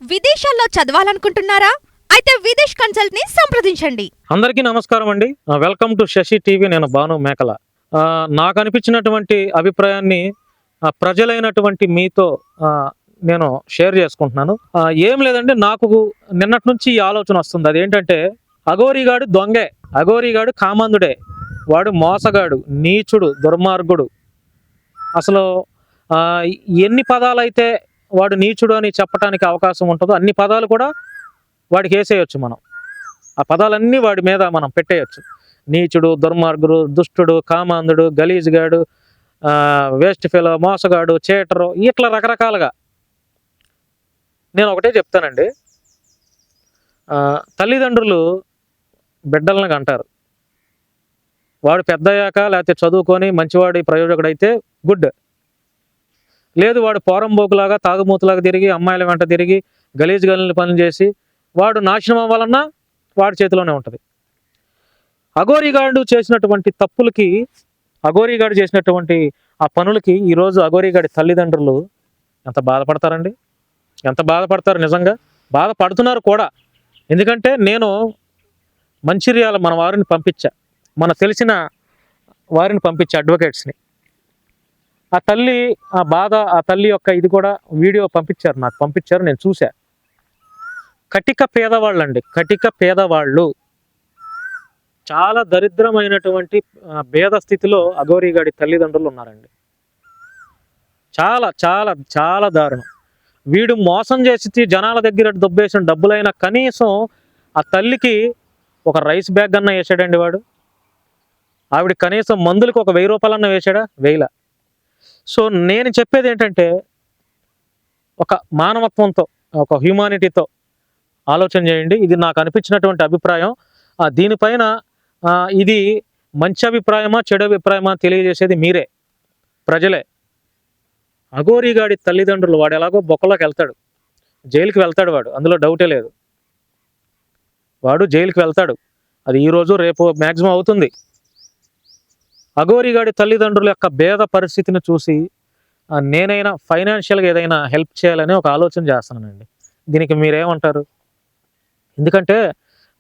విదేశాల్లో చదవాలనుకుంటున్నారా? అయితే విదేశ్ కన్సల్ట్ ని సంప్రదించండి. అందరికీ నమస్కారం అండి. Welcome to Shashi TV. నేను భాను మేకల. నాకు అనిపించినటువంటి అభిప్రాయాన్ని ప్రజలైనటువంటి మీతో నేను షేర్ చేసుకుంటున్నాను. ఏం లేదండి, నాకు నిన్నటి నుంచి ఈ ఆలోచన వస్తుంది. అదేంటంటే, అఘోరీగాడు దొంగే, అఘోరీగాడు కామందుడే, వాడు మోసగాడు, నీచుడు, దుర్మార్గుడు. అసలు ఎన్ని పదాలైతే వాడు నీచుడు అని చెప్పడానికి అవకాశం ఉంటుందో అన్ని పదాలు కూడా వాడికి వేసేయచ్చు. మనం ఆ పదాలన్నీ వాడి మీద మనం పెట్టేయచ్చు. నీచుడు, దుర్మార్గుడు, దుష్టుడు, కామాంధుడు, గలీజ్గాడు, వేస్ట్ ఫెలో, మోసగాడు, చేటరు, ఇట్లా రకరకాలుగా. నేను ఒకటే చెప్తానండి, తల్లిదండ్రులు బిడ్డలను అంటారు. వాడు పెద్దయ్యాక లేకపోతే చదువుకొని మంచివాడి ప్రయోజకుడైతే గుడ్. లేదు, వాడు పోరంబోకులాగా తాగుమూతులాగా తిరిగి అమ్మాయిల వెంట తిరిగి గలీజ్ గలీని పనులు చేసి వాడు నాశనం అవ్వాలన్నా వాడి చేతిలోనే ఉంటుంది. అఘోరీగాడు చేసినటువంటి తప్పులకి, అఘోరీగాడు చేసినటువంటి ఆ పనులకి ఈరోజు అఘోరీగాడి తల్లిదండ్రులు ఎంత బాధపడతారండి, ఎంత బాధపడతారు. నిజంగా బాధపడుతున్నారు కూడా. ఎందుకంటే నేను మంచిర్యాల మన వారిని పంపించా, మన తెలిసిన వారిని పంపించా, అడ్వకేట్స్ని. ఆ తల్లి ఆ బాధ, ఆ తల్లి యొక్క ఇది కూడా వీడియో పంపించారు, నాకు పంపించారు, నేను చూసా. కటిక పేదవాళ్ళు అండి, కటిక పేదవాళ్ళు. చాలా దరిద్రమైనటువంటి భేద స్థితిలో అఘోరీగాడి తల్లిదండ్రులు ఉన్నారండి. చాలా చాలా చాలా దారుణం. వీడు మోసం చేసి జనాల దగ్గర దొబ్బేసిన డబ్బులైనా కనీసం ఆ తల్లికి ఒక రైస్ బ్యాగ్ అన్న వేసాడండి వాడు. ఆవిడ కనీసం మందులకు ఒక 1000 రూపాయలన్నా వేసాడా? వేయలా. సో నేను చెప్పేది ఏంటంటే, ఒక మానవత్వంతో, ఒక హ్యూమానిటీతో ఆలోచన చేయండి. ఇది నాకు అనిపించినటువంటి అభిప్రాయం. దీనిపైన ఇది మంచి అభిప్రాయమా చెడు అభిప్రాయమా తెలియజేసేది మీరే, ప్రజలే. అఘోరీగాడి తల్లిదండ్రులు, వాడు ఎలాగో బొక్కలోకి వెళ్తాడు, జైలుకి వెళ్తాడు వాడు, అందులో డౌటే లేదు. వాడు జైలుకి వెళ్తాడు, అది ఈరోజు రేపు మ్యాక్సిమం అవుతుంది. అఘోరీగాడి తల్లిదండ్రుల యొక్క భేద పరిస్థితిని చూసి నేనైనా ఫైనాన్షియల్గా ఏదైనా హెల్ప్ చేయాలని ఒక ఆలోచన చేస్తానండి. దీనికి మీరేమంటారు? ఎందుకంటే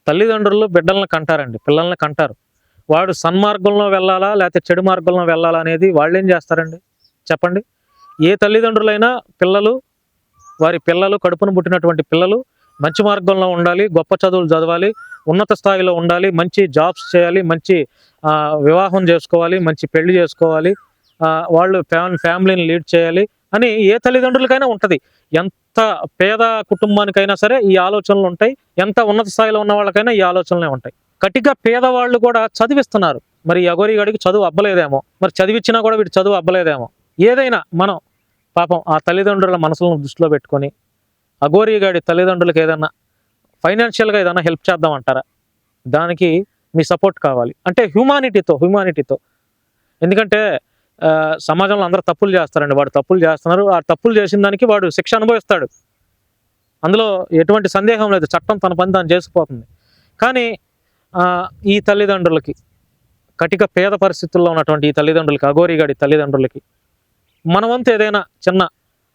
తల్లిదండ్రులు బిడ్డలను కంటారండి, పిల్లల్ని కంటారు. వాడు సన్మార్గంలో వెళ్ళాలా లేకపోతే చెడు మార్గంలో వెళ్ళాలా అనేది వాళ్ళు ఏం చేస్తారండి చెప్పండి? ఏ తల్లిదండ్రులైనా పిల్లలు, వారి పిల్లలు, కడుపును పుట్టినటువంటి పిల్లలు మంచి మార్గంలో ఉండాలి, గొప్ప చదువులు చదవాలి, ఉన్నత స్థాయిలో ఉండాలి, మంచి జాబ్స్ చేయాలి, మంచి వివాహం చేసుకోవాలి, మంచి పెళ్లి చేసుకోవాలి, వాళ్ళు ఫ్యామిలీని లీడ్ చేయాలి అని ఏ తల్లిదండ్రులకైనా ఉంటుంది. ఎంత పేద కుటుంబానికైనా సరే ఈ ఆలోచనలు ఉంటాయి, ఎంత ఉన్నత స్థాయిలో ఉన్న వాళ్ళకైనా ఈ ఆలోచనలే ఉంటాయి. కటిగా పేదవాళ్ళు కూడా చదివిస్తున్నారు. మరి అఘోరీగాడికి చదువు అబ్బలేదేమో, మరి చదివిచ్చినా కూడా వీడు చదువు అబ్బలేదేమో. ఏదైనా మనం పాపం ఆ తల్లిదండ్రుల మనసులను దృష్టిలో పెట్టుకొని అఘోరీగాడి తల్లిదండ్రులకు ఏదన్నా ఫైనాన్షియల్గా ఏదైనా హెల్ప్ చేద్దామంటారా? దానికి మీ సపోర్ట్ కావాలి. అంటే హ్యూమానిటీతో. ఎందుకంటే సమాజంలో అందరూ తప్పులు చేస్తారండి, వాడు తప్పులు చేస్తున్నారు. ఆ తప్పులు చేసిన దానికి వాడు శిక్ష అనుభవిస్తాడు, అందులో ఎటువంటి సందేహం లేదు. చట్టం తన పని దాన్ని చేసుకుపోతుంది. కానీ ఈ తల్లిదండ్రులకి, కటిక పేద పరిస్థితుల్లో ఉన్నటువంటి ఈ తల్లిదండ్రులకి, అఘోరీగాడి తల్లిదండ్రులకి మన వంతు ఏదైనా చిన్న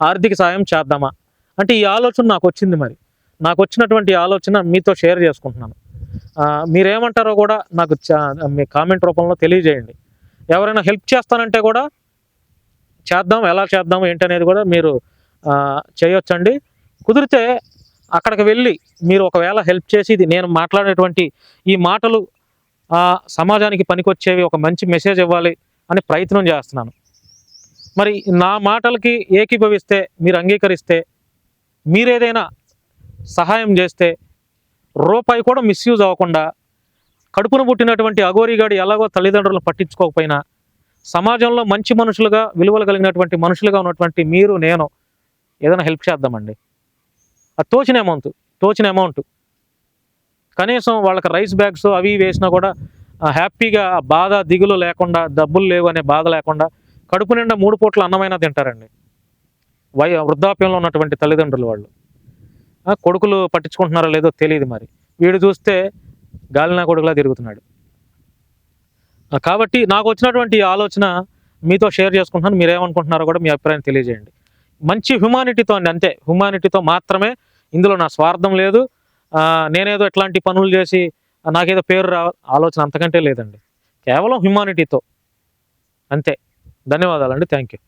ఆర్థిక సాయం చేద్దామా అంటే ఈ ఆలోచన నాకు వచ్చింది. మరి నాకు వచ్చినటువంటి ఆలోచన మీతో షేర్ చేసుకుంటున్నాను. మీరేమంటారో కూడా నాకు మీ కామెంట్ రూపంలో తెలియజేయండి. ఎవరైనా హెల్ప్ చేస్తానంటే కూడా చేద్దాం, ఎలా చేద్దాము ఏంటనేది కూడా మీరు చేయొచ్చండి. కుదిరితే అక్కడికి వెళ్ళి మీరు ఒకవేళ హెల్ప్ చేసి, ఇది నేను మాట్లాడేటువంటి ఈ మాటలు సమాజానికి పనికొచ్చేవి, ఒక మంచి మెసేజ్ ఇవ్వాలి అని ప్రయత్నం చేస్తున్నాను. మరి నా మాటలకి ఏకీభవిస్తే, మీరు అంగీకరిస్తే, మీరేదైనా సహాయం చేస్తే, రూపాయి కూడా మిస్యూజ్ అవ్వకుండా, కడుపును పుట్టినటువంటి అఘోరీగాడు ఎలాగో తల్లిదండ్రులను పట్టించుకోకపోయినా సమాజంలో మంచి మనుషులుగా, విలువలు కలిగినటువంటి మనుషులుగా ఉన్నటువంటి మీరు, నేను ఏదైనా హెల్ప్ చేద్దామండి. అది తోచిన అమౌంట్ కనీసం వాళ్ళకి రైస్ బ్యాగ్స్ అవి వేసినా కూడా హ్యాపీగా బాధ దిగులు లేకుండా, డబ్బులు లేవు అనే బాధ లేకుండా కడుపు నిండా 3 పూట్ల అన్నమైనా తింటారండి వృద్ధాప్యంలో ఉన్నటువంటి తల్లిదండ్రులు. వాళ్ళు కొడుకులు పట్టించుకుంటున్నారో లేదో తెలియదు. మరి వీడు చూస్తే గాలినా కొడుకులా తిరుగుతున్నాడు. కాబట్టి నాకు వచ్చినటువంటి ఆలోచన మీతో షేర్ చేసుకుంటున్నాను. మీరేమనుకుంటున్నారో కూడా మీ అభిప్రాయం తెలియజేయండి. మంచి హ్యుమానిటీతో అండి, అంతే. హ్యుమానిటీతో మాత్రమే ఇందులో నా స్వార్థం లేదు, నేనేదో ఇట్లాంటి పనులు చేసి నాకేదో పేరు ఆలోచన అంతకంటే లేదండి. కేవలం హ్యుమానిటీతో అంతే. ధన్యవాదాలండి. Thank you.